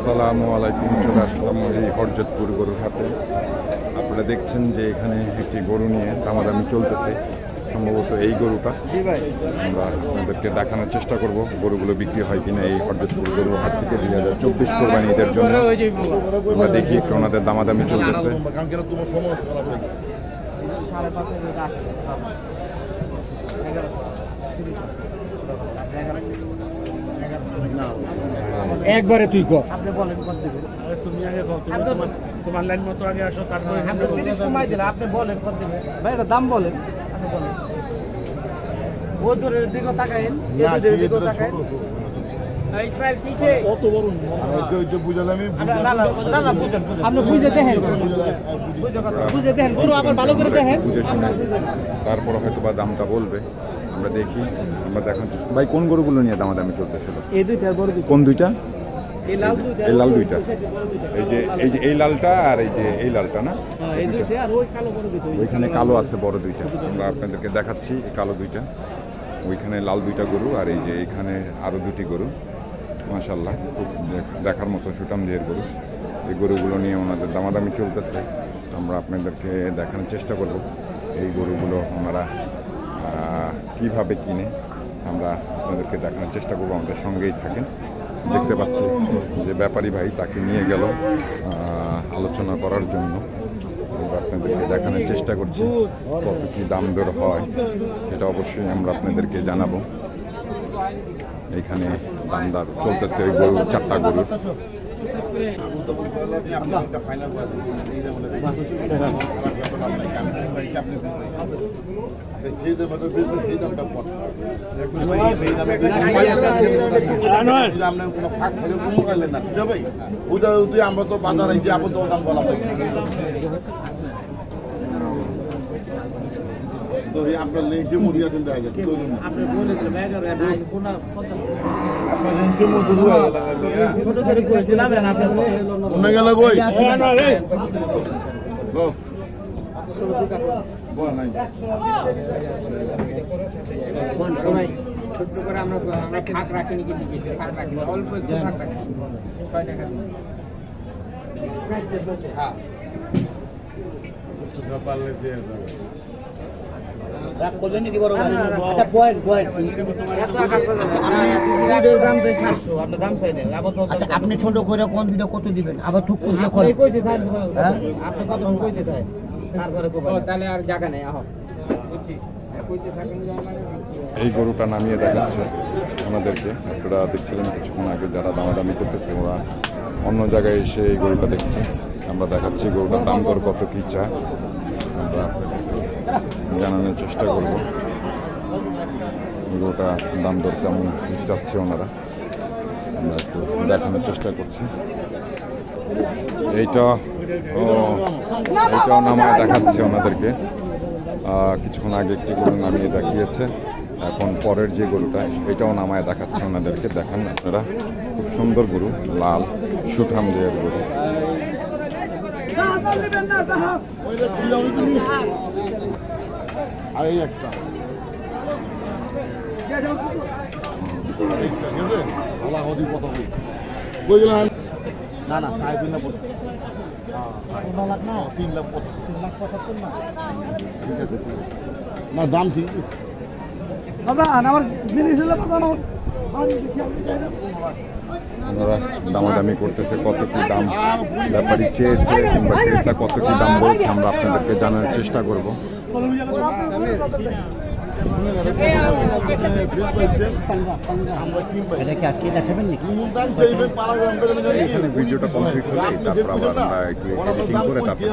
আসসালামু আলাইকুম। চলে আসলাম এই হরজতপুর গরুর হাটে। আপনারা দেখছেন যে এখানে একটি গরু নিয়ে দামাদামি চলতেছে। সম্ভবত এই গরুটা আমরা আপনাদেরকে দেখানোর চেষ্টা করব গরুগুলো বিক্রি হয় কিনা এই হরজতপুর গরুর হাট থেকে 2024 কোরবানি ঈদের জন্য। আমরা দেখি একটু ওনাদের দামাদামি চলতেছে। একবারে তুই কর, আপনি বলেন কত দিবেন? তুমি আগে বল, তোমার লাইন মতো আগে আসো, তারপরে আপনি 30 কমাই দিলে আপনি বলেন কত দিবেন? ভাই এটা দাম বলেন, আপনি বলেন। ও দূরের দিকে তাকাইন, এই দূরের দিকে তাকাইন। এই ফাইল কিছে কত বড় আপনি বুঝে দেখেন, বুঝে দেখেন গরু আবার ভালো করে দেখেন, তারপর হয়তো বা দামটা বলবে। আমরা দেখি, আমরা দেখার চেষ্টা। ভাই কোন গরুগুলো নিয়ে দামাদামি চলতেছিল? এই দুইটা বড় দুইটা। কোন দুইটা? এই লাল দুইটা, এই লাল দুইটা, এই যে এই লালটা আর এই লালটা না? এই দুইটা আর ওই কালো বড় দুইটা। ওইখানে কালো আছে বড় দুইটা, আমরা আপনাদেরকে দেখাচ্ছি। এই কালো দুইটা, ওইখানে লাল দুইটা গরু, আর এই যে এইখানে আরো দুটি গরু। মাশাআল্লাহ, খুব দেখার মতো সুটাম দিয়ের গরু। এই গরুগুলো নিয়ে ওনাদের দামাদামি চলতেছে। আমরা আপনাদেরকে দেখানোর চেষ্টা করব এই গরুগুলো ওনারা কিভাবে কিনে। আমরা আপনাদেরকে দেখানোর চেষ্টা করব, আমাদের সঙ্গেই থাকেন। দেখতে পাচ্ছি যে ব্যাপারী ভাই তাকে নিয়ে গেল আলোচনা করার জন্য। আপনাদেরকে দেখানোর চেষ্টা করছি কত কি দাম দর হয়, সেটা অবশ্যই আমরা আপনাদেরকে জানাবো। এখানে দামদার চলতেছে ওই গরু, চারটা গরুর। আমরা তো বাজার আইছি, আবার তো দাম বলা হয়েছে। তো আপনার লেঞ্চে মুড়ি আছেন, আপনি বলে দিলে ব্যাগের নাই কোন 50 আপনার লেঞ্চে মুড়ি ছোট করে কই দিলাম না আপনি মনে গেল কই না রে গো ছোট দিকা বল নাই কোন সময় ছোট করে আমরা ফাঁক রাখি নাকি দিয়েছে, ফাঁক রাখি অল্প একটু ফাঁক রাখি 6 টাকা দিন 60 হ্যাঁ পারলে দিয়ে দাও। রাখ করলেন কি বড় ভাই? আচ্ছা পয়েন্ট এত আঘাত করে আপনি দাম দেন 700, আপনি দাম চাইলেন আবার তো। আচ্ছা আপনি ছোট করে কোন ভিডিও কত দিবেন? আবার ঠিক করে কই কইতে থাকেন, আপনি কত কইতে থাকেন, তারপরে কই তাহলে আর জায়গা নেই। আহ বুঝছি, কইতে থাকেন এই গরুটা নামিয়ে দেখাচ্ছে ওনাদেরকে। আপনারা দেখছিলেন কিছুক্ষণ আগে যারা দামাদামি করতেছে, ওরা অন্য জায়গায় এসে এই গরুটা দেখছে। আমরা দেখাচ্ছি গরুটার দাম দর কত কি চায়, আমরা জানানোর চেষ্টা করব। গরুটা দাম দর কেমন চাচ্ছে ওনারা, আমরা একটু দেখানোর চেষ্টা করছি। এইটাও নামায় দেখাচ্ছে ওনাদেরকে। কিছুক্ষণ আগে একটি গরু নামিয়ে দেখিয়েছে, এখন পরের যে গরুটা এটাও নামায় দেখাচ্ছে ওনাদেরকে। দেখান আপনারা, খুব সুন্দর গরু, লাল সুঠাম দেহের গরু। আর এই একটা আলা হদি কত কই কইলাম না না 3.5 লাখ 15 লাখ না 3 লাখ 75 না। ঠিক আছে না দাম ঠিক দাদা আমার জিনিস হলো দাদা ওনারা দামাদামি করতেছে কত কি দাম ব্যাপারী চেয়েছে কিংবা ক্রেতা কত কি দাম বলছে, আমরা আপনাদেরকে জানার চেষ্টা করব। এটা কি আজকে দেখাবেন নাকি? এখানে ভিডিওটা কমপ্লিট হলে তারপর আবার আমরা একটু এডিটিং করে তারপর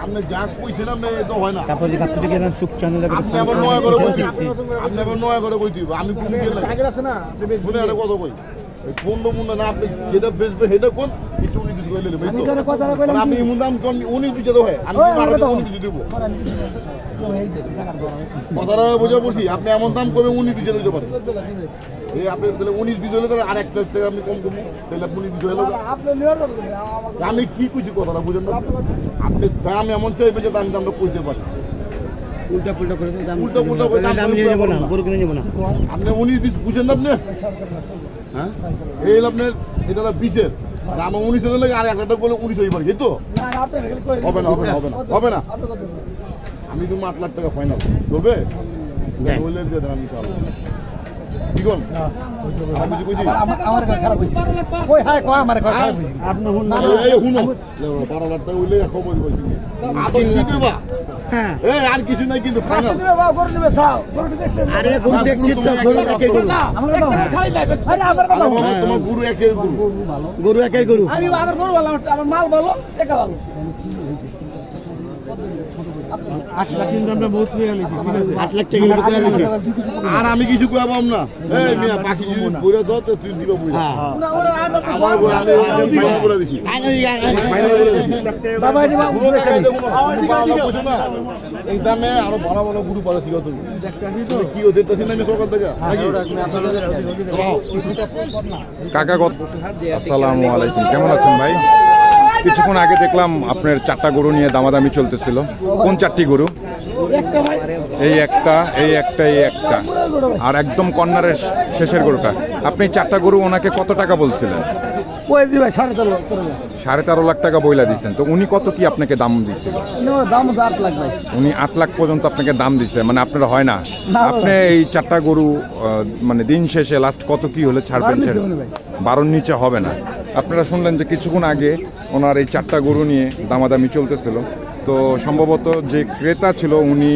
আপনি যা কইছিলাম তো হয় না। তারপর সুখ চ্যানেলে আপনি আবার নয়া করে কই দিব, আমি কোন আছে না শুনে আর কত কই এই 15 মুন্ডা না, আপনি যেটা বেচবে সেটা কোন একটু উনি কিছু কইলেন আপনি এমন দাম কোন 19 বিচে তো হয়, আমি 19 কিছু দেব কথাটা বুঝে বসি। আপনি এমন দাম কমে 19 বিচে দিতে পারেন। এই আপনি তাহলে 19 বিচ হলে তাহলে আরেকটা থেকে আপনি কম কমবো, তাহলে 19 বিচ হলো। আমি কি কইছি কথাটা বুঝেন না? আপনি দাম এমন চাইবে যে দাম আমরা কইতে পারি। উল্টা পুল্টা করে দাম উল্টা পুল্টা করে দাম আমি নিয়ে যাবো না, গরু কিনে যাবো না। আপনি 19-20 বুঝেন না আপনি? হ্যাঁ এই হলো আপনার এটা হলো 20-এর আর আমার 19 এর লাগে আর 1 লাখ টাকা করলে 19 হয়ে পারে এই তো হবে না হবে না হবে না হবে না আমি তো 8 লাখ টাকা ফাইনাল চলবে বললে দিয়ে দেন ইনশাআল্লাহ কি কোন আমি কিছু কইছি আমার খারাপ হইছে কই হায় কয় আমার খারাপ হইছে আপনি এই হুনো 12 লাখ টাকা হইলে খবর কইছি আদর কি দেবা হ্যাঁ এই আর কিছু নাই কিন্তু ফাইনাল আরে গরু দেখছি তো গরু একাই গরু আমরা খাই যাবে আরে আমার কথা তোমার গুরু একের গুরু গরু একাই গরু আমি আমার গরু ভালো আমার মাল ভালো টাকা ভালো 8 লাখ ইনকামটা বহুত হয়ে গেছে, ঠিক আছে 8 লাখ টাকা বিক্রি করে দিছে আর আমি কিছু কইবাম না এই মিয়া বাকি যদি বইরা দাও তো তুই দিবা বইরা আমার বই আমি ফাইনাল বলে দিছি ফাইনাল বলে দিছি বাবা দিবা গুরু টাকা দেব না বুঝো না এই দামে আরো ভালো ভালো গুরু পাওয়া শিখা তুমি কি হতে তো না আমি সরকার থেকে কাকা আসসালামু আলাইকুম, কেমন আছেন ভাই? কিছুক্ষণ আগে দেখলাম আপনার 4টা গরু নিয়ে দামাদামি চলতেছিল। কোন 4টি গরু? এই একটা, এই একটা, এই একটা, আর একদম কর্নারের শেষের গরুটা। আপনি 4টা গরু ওনাকে কত টাকা বলছিলেন? কই দিবা 13.5 13.5 লাখ টাকা বইলা দিচ্ছেন। তো উনি কত কি আপনাকে দাম দিচ্ছে? দাম 8 লাখ ভাই। উনি 8 লাখ পর্যন্ত আপনাকে দাম দিচ্ছে, মানে আপনার হয় না। আপনি এই 4টা গরু মানে দিন শেষে লাস্ট কত কি হলে ছাড়বেন? 12-র নিচে হবে না। আপনারা শুনলেন যে কিছুক্ষণ আগে ওনার এই 4টা গরু নিয়ে দামাদামি চলতেছিল। তো সম্ভবত যে ক্রেতা ছিল উনি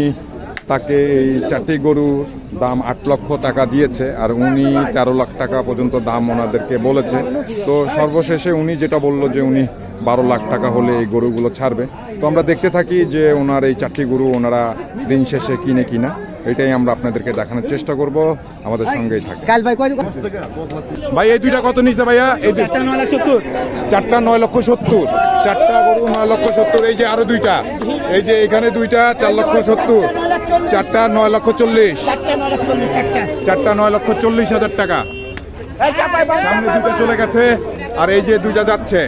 তাকে এই 4টি গরুর দাম 8 লক্ষ টাকা দিয়েছে, আর উনি 13 লাখ টাকা পর্যন্ত দাম ওনাদেরকে বলেছে। তো সর্বশেষে উনি যেটা বললো যে উনি 12 লাখ টাকা হলে এই গরুগুলো ছাড়বে। তো আমরা দেখতে থাকি যে ওনার এই 4টি গরু ওনারা দিন শেষে কিনে কিনা, এটাই আমরা আপনাদেরকে দেখানোর চেষ্টা করব। আমাদের সঙ্গেই থাকে। কাল ভাই কয় ভাই এই দুইটা কত নিচ্ছে ভাইয়া? এই 4টা 9 লাখ 70 4টা 9 লক্ষ 70, 4টা গরু 9 লক্ষ 70। এই যে আরো দুইটা, এই যে এখানে দুইটা 4 লক্ষ 70, 4টা 9 লক্ষ 40, 4টা 9 লক্ষ 40 হাজার টাকা। সামনে দুইটা চলে গেছে আর এই যে দুইটা যাচ্ছে।